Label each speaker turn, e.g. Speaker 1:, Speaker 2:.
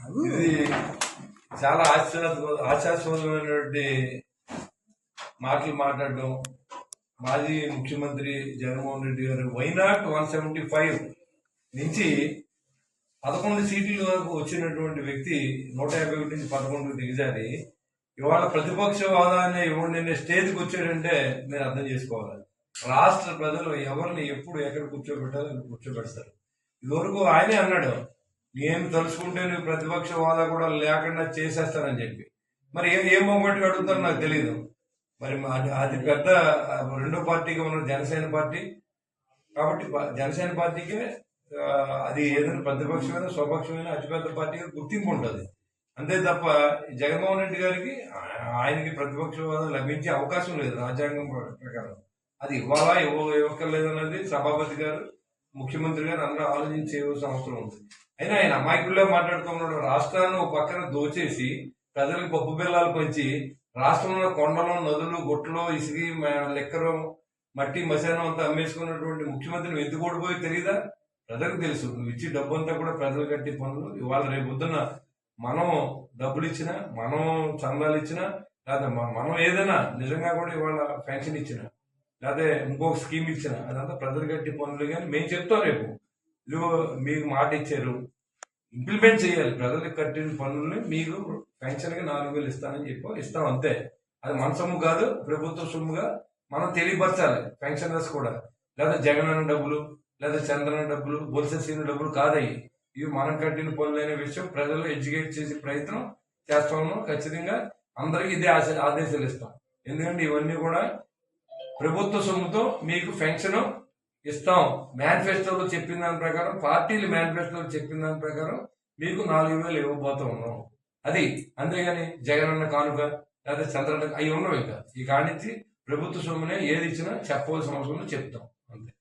Speaker 1: ఇది చాలా ఆశాస్పదమైనటువంటి మాటలు మాట్లాడడం. మాజీ ముఖ్యమంత్రి జగన్మోహన్ రెడ్డి గారు వైనాట్ 175 నుంచి 11 సీట్ల వరకు వచ్చినటువంటి వ్యక్తి 151 నుంచి 11 దిగజారి ఇవాళ ప్రతిపక్ష హోదాన్ని ఇవ్వండి స్టేజ్కి వచ్చాడంటే మీరు అర్థం చేసుకోవాలి. రాష్ట్ర ప్రజలు ఎవరిని ఎప్పుడు ఎక్కడ కూర్చోబెట్టాలో కూర్చోబెడతారు. ఇదివరకు ఆయనే అన్నాడు, నేను తలుచుకుంటే నువ్వు ప్రతిపక్ష హోదా కూడా లేకుండా చేసేస్తానని చెప్పి. మరి ఏం మొగ్గొట్టి అడుగుతారో నాకు తెలియదు. మరి అది పెద్ద రెండో పార్టీగా ఉన్న జనసేన పార్టీ కాబట్టి జనసేన పార్టీకే అది ఏదైనా ప్రతిపక్షమైన స్వపక్షమైన అతిపెద్ద పార్టీగా గుర్తింపు ఉంటుంది. అంతే తప్ప జగన్మోహన్ రెడ్డి గారికి ఆయనకి ప్రతిపక్ష హోదా లభించే అవకాశం లేదు రాజ్యాంగం ప్రకారం. అది ఇవ్వాలా ఇవ్వక్కర్లేదు అన్నది సభాపతి గారు ముఖ్యమంత్రి గారు అందరూ ఆలోచించేవలసిన అవసరం ఉంది. అయినా ఆయన అమాయకుల్లో మాట్లాడుతున్నాడు. రాష్ట్రాన్ని ఒక పక్కన దోచేసి ప్రజలకు పప్పు బెల్లాలు పంచి రాష్ట్రంలో కొండలు నదులు గుట్టలు ఇసిగి లెక్కరు మట్టి మశానం అంతా అమ్మేసుకున్నటువంటి ముఖ్యమంత్రిని ఎందుకు ఓడిపోయి తెలియదా? ప్రజలకు తెలుసు. నువ్వు ఇచ్చి డబ్బు అంతా కూడా ప్రజలు కట్టి పనులు. ఇవాళ రేపు పొద్దున్న మనం డబ్బులు ఇచ్చినా, మనం చందాలు ఇచ్చినా, లేదా మనం ఏదైనా నిజంగా కూడా ఇవాళ పెన్షన్ ఇచ్చినా, లేదా ఇంకొక స్కీమ్ ఇచ్చినా అదంతా ప్రజలు కట్టి పనులు. కానీ మేము చెప్తాం రేపు ఇదిగో మీకు మాట ఇచ్చారు, ఇంప్లిమెంట్ చేయాలి. ప్రజలకు కట్టిన పనుల్ని మీకు పెన్షన్గా 4,000 ఇస్తానని ఇస్తాం అంతే. అది మన సొమ్ము కాదు, ప్రభుత్వ సొమ్ముగా మనం తెలియపరచాలి. పెన్షనర్స్ కూడా లేదా జగన్ అన్న డబ్బులు లేదా చంద్రన డబ్బులు బొత్స డబ్బులు కాదయ్యి. ఇవి మనం కట్టిన పనులైన విషయం ప్రజలు ఎడ్యుకేట్ చేసే ప్రయత్నం చేస్తాము. ఖచ్చితంగా అందరికి ఇదే ఆదేశాలు ఇస్తాం. ఎందుకంటే ఇవన్నీ కూడా ప్రభుత్వ సొమ్ముతో మీకు పెన్షన్ ఇస్తాం. మేనిఫెస్టోలో చెప్పిన దాని ప్రకారం, పార్టీలు మేనిఫెస్టోలో చెప్పిన దాని ప్రకారం మీకు 4,000 ఇవ్వబోతా ఉన్నాం. అది అంతేగాని జగన్ అన్న కానుక లేదా చంద్రన్న అవి ఉండవు. ఇంకా ఈ కానిచ్చి ప్రభుత్వ సొమ్మునే ఏది ఇచ్చినా చెప్పవలసిన అవసరం చెప్తాం అంతే.